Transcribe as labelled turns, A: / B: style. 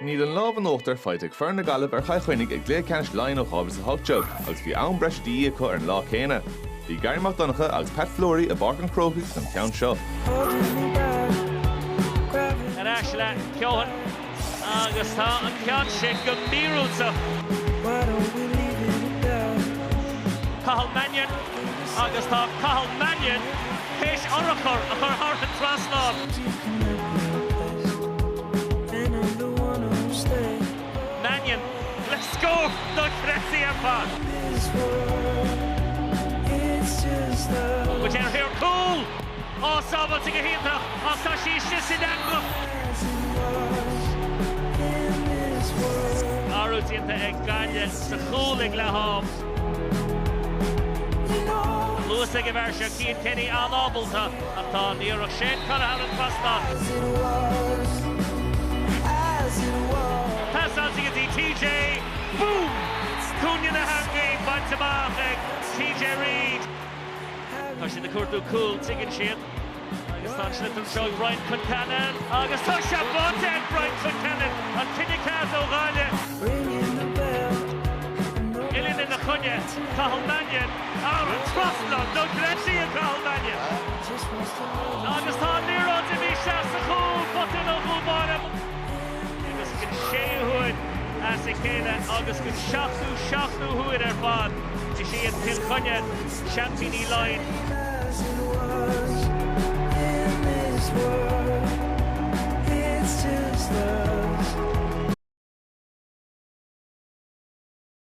A: Ní an láb an óachtar fáid ag fearna Galibh ar Chainnigh ag léceannis lein ó chábhas a thugteog, agus bhí ann breisdí acu ar an lá chéine. Bhí Gaillimh-1-20 agus Pat Fleury a barc an Crochas an ceann seo.
B: Ar eisle ceohan agus tá an ceann sin go míúilsa. Cathal Mannion agus tá Cathal Mannion céis orachar a chur thart an trasláb. Mannion, let's go! No crazy apart. Which are here cool. Oh, someone to get him. Oh, so she's just in that book. Arrows into a Gaillimh, the cooling la home. Lewis ag version Kilkenny an Obalta atá níor Shane Connor and Crosston. Pass on to the TJ. Boom! Cúne na hanging back to back. TJ Reid. Tá sin na cuatú cool tiggin sin. Agus tá sin an show Brian Concannon. Agus tá se bante Brian Concannon an Cinnigh O'Reilly. Ilin in the chunne, Cathal Mannion, Aaron Trostlon, no Gretzi and Cathal Mannion. Agus tá Nero to be shafts the cool, but in a cool bottom. Agus can shea hood as a céine, agus can shachtú huid fad. Is she in Kilkenny, champion line.